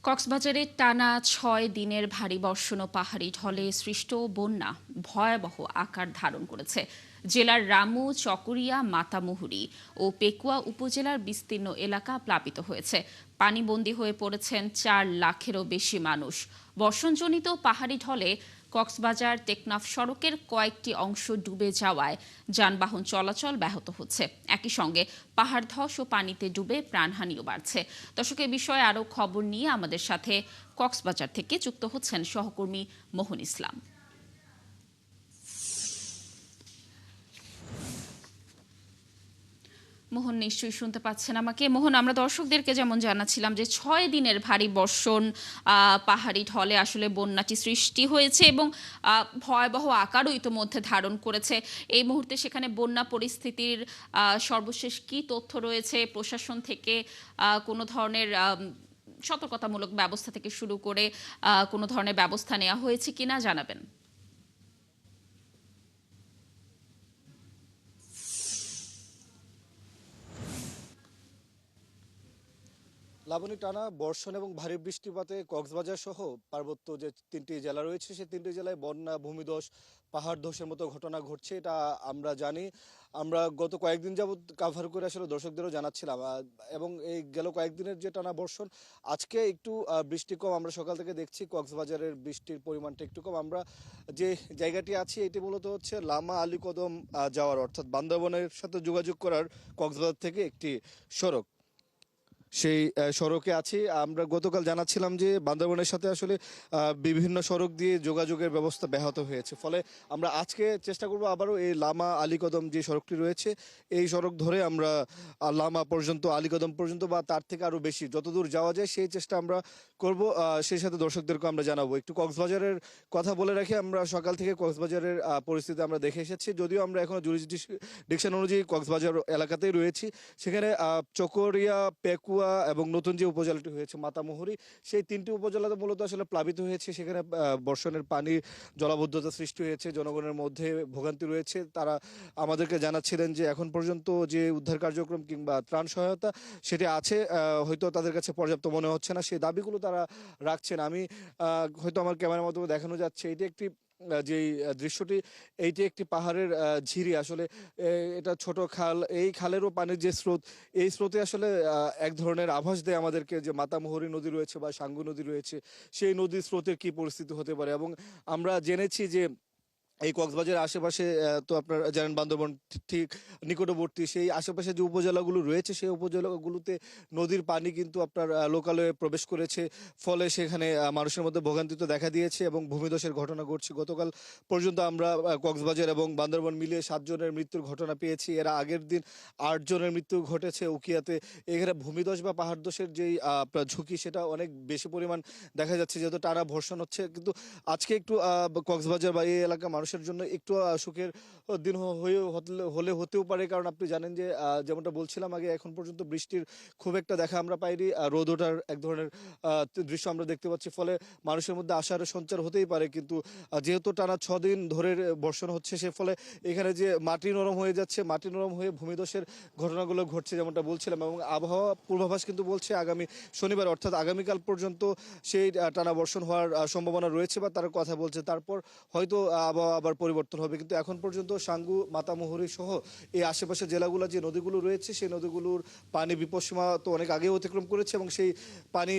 কক্সবাজারে টানা ৬ দিনের ভারী বর্ষণ ও পাহাড়ি ঢলে সৃষ্ট বন্যা ভয়াবহ আকার ধারণ করেছে। জেলার রামু, চকরিয়া, মাতামুহুরী ও পেকুয়া উপজেলার বিস্তীর্ণ এলাকা প্লাবিত হয়েছে। পানিবন্দী হয়ে পড়েছেন ৪ লাখেরও বেশি মানুষ। বর্ষণজনিত পাহাড়ি ঢলে কক্সবাজার টেকনাফ সড়কের কয়েকটি অংশ ডুবে যাওয়ায় যানবাহন চলাচল ব্যাহত হচ্ছে। একই সঙ্গে পাহাড় ধস ও পানিতে ডুবে প্রাণহানিও বাড়ছে। দর্শক, এ বিষয়ে আরও খবর নিয়ে আমাদের সাথে কক্সবাজার থেকে যুক্ত হচ্ছেন সহকর্মী মোহন ইসলাম। মোহন, নিশ্চয়ই শুনতে পাচ্ছেন আমাকে। মোহন, আমরা দর্শকদেরকে যেমন জানাচ্ছিলাম যে ৬ দিনের ভারী বর্ষণ, পাহাড়ি ঢলে আসলে বন্যাটি সৃষ্টি হয়েছে এবং ভয়াবহ আকারও ইতোমধ্যে ধারণ করেছে। এই মুহূর্তে সেখানে বন্যা পরিস্থিতির সর্বশেষ কি তথ্য রয়েছে? প্রশাসন থেকে কোনো ধরনের সতর্কতামূলক ব্যবস্থা থেকে শুরু করে কোনো ধরনের ব্যবস্থা নেওয়া হয়েছে কিনা জানাবেন। লাবণী, টানা বর্ষণ এবং ভারী বৃষ্টিপাতে কক্সবাজার সহ পার্বত্য যে তিনটি জেলা রয়েছে সেই তিনটি জেলায় বন্যা, ভূমিধস, পাহাড় ধসের মতো ঘটনা ঘটছে, এটা আমরা জানি। আমরা গত কয়েকদিন যাবৎ কাভার করে আসলে দর্শকদেরও জানাচ্ছিলাম, এবং এই গেল কয়েকদিনের যে টানা বর্ষণ, আজকে একটু বৃষ্টি কম। আমরা সকাল থেকে দেখছি কক্সবাজারের বৃষ্টির পরিমাণটা একটু কম। আমরা যে জায়গাটি আছি এটি মূলত হচ্ছে লামা আলী কদম যাওয়ার, অর্থাৎ বান্দরবনের সাথে যোগাযোগ করার কক্সবাজার থেকে একটি সড়ক। সেই সড়কে আছি। আমরা গতকাল জানাচ্ছিলাম যে বান্দরবনের সাথে আসলে বিভিন্ন সড়ক দিয়ে যোগাযোগের ব্যবস্থা ব্যাহত হয়েছে, ফলে আমরা আজকে চেষ্টা করব আবারও এই লামা আলীকদম যে সড়কটি রয়েছে এই সড়ক ধরে আমরা লামা পর্যন্ত, আলীকদম পর্যন্ত বা তার থেকে আরও বেশি যতদূর যাওয়া যায় সেই চেষ্টা আমরা করব। সেই সাথে দর্শকদেরকে আমরা জানাবো। একটু কক্সবাজারের কথা বলে রাখি, আমরা সকাল থেকে কক্সবাজারের পরিস্থিতি আমরা দেখে এসেছি। যদিও আমরা এখনো জুরিসডিকশন অনুযায়ী কক্সবাজার এলাকাতেই রয়েছি। সেখানে চকরিয়া, পেকুয়া এবং নতুন যে উপজেলাটি হয়েছে মাতামুহুরী, সেই তিনটি উপজেলাতে মূলত আসলে প্লাবিত হয়েছে। সেখানে বর্ষণের পানি জলাবদ্ধতা সৃষ্টি হয়েছে, জনগণের মধ্যে ভোগান্তি রয়েছে। তারা আমাদেরকে জানাচ্ছিলেন যে এখন পর্যন্ত যে উদ্ধার কার্যক্রম কিংবা ত্রাণ সহায়তা সেটি আছে, হয়তো তাদের কাছে পর্যাপ্ত মনে হচ্ছে না, সেই দাবিগুলো তারা রাখছেন। আমি হয়তো আমার ক্যামেরার মাধ্যমে দেখানো যাচ্ছে, এটি একটি যেই দৃশ্যটি, এইটি একটি পাহাড়ের ঝিরি আসলে। এটা ছোট খাল, এই খালেরও পানির যে স্রোত, এই স্রোতে আসলে এক ধরনের আভাস দেয় আমাদেরকে যে মাতামুহুরী নদী রয়েছে বা সাঙ্গু নদী রয়েছে, সেই নদীর স্রোতের কি পরিস্থিতি হতে পারে। এবং আমরা জেনেছি যে এই কক্সবাজারের আশেপাশে, তো আপনারা জানেন বান্দরবন ঠিক নিকটবর্তী, সেই আশেপাশে যে উপজেলাগুলো রয়েছে সেই উপজেলাগুলোতে নদীর পানি কিন্তু আপনার লোকালয়ে প্রবেশ করেছে, ফলে সেখানে মানুষের মধ্যে ভোগান্তি তো দেখা দিয়েছে এবং ভূমিধসের ঘটনা ঘটছে। গতকাল পর্যন্ত আমরা কক্সবাজার এবং বান্দরবন মিলিয়ে 7 জনের মৃত্যুর ঘটনা পেয়েছি। এর আগের দিন 8 জনের মৃত্যু ঘটেছে উকিয়াতে। এখানে ভূমিধস বা পাহাড় ধসের যেই আপনার ঝুঁকি সেটা অনেক বেশি পরিমাণ দেখা যাচ্ছে, যেহেতু টানা বর্ষণ হচ্ছে। কিন্তু আজকে একটু কক্সবাজার বা এই এলাকার মানুষের জন্য একটু সুখের দিন হলে হতেও পারে, কারণ আপনি জানেন যে যেমনটা বলছিলাম আগে, এখন পর্যন্ত বৃষ্টির খুব একটা দেখা আমরা পাইনি। রোদ ওঠার এক ধরনের দৃশ্য আমরা দেখতে পাচ্ছি, ফলে মানুষের মধ্যে আশার সঞ্চার হতেই পারে। কিন্তু যেহেতু টানা 6 দিন ধরে বর্ষণ হচ্ছে, সে ফলে এখানে যে মাটি নরম হয়ে যাচ্ছে, মাটি নরম হয়ে ভূমিধসের ঘটনাগুলো ঘটছে যেমনটা বলছিলাম। এবং আবহাওয়া পূর্বাভাস কিন্তু বলছে আগামী শনিবার অর্থাৎ আগামীকাল পর্যন্ত সেই টানা বর্ষণ হওয়ার সম্ভাবনা রয়েছে বা তার কথা বলছে। তারপর হয়তো আবহাওয়া আবার পরিবর্তন হবে। কিন্তু এখন পর্যন্ত সাঙ্গু, মাতামুহুরী সহ এই আশেপাশের জেলাগুলো যে নদীগুলো রয়েছে সেই নদীগুলোর পানি বিপদসীমা তো অনেক আগে অতিক্রম করেছে এবং সেই পানি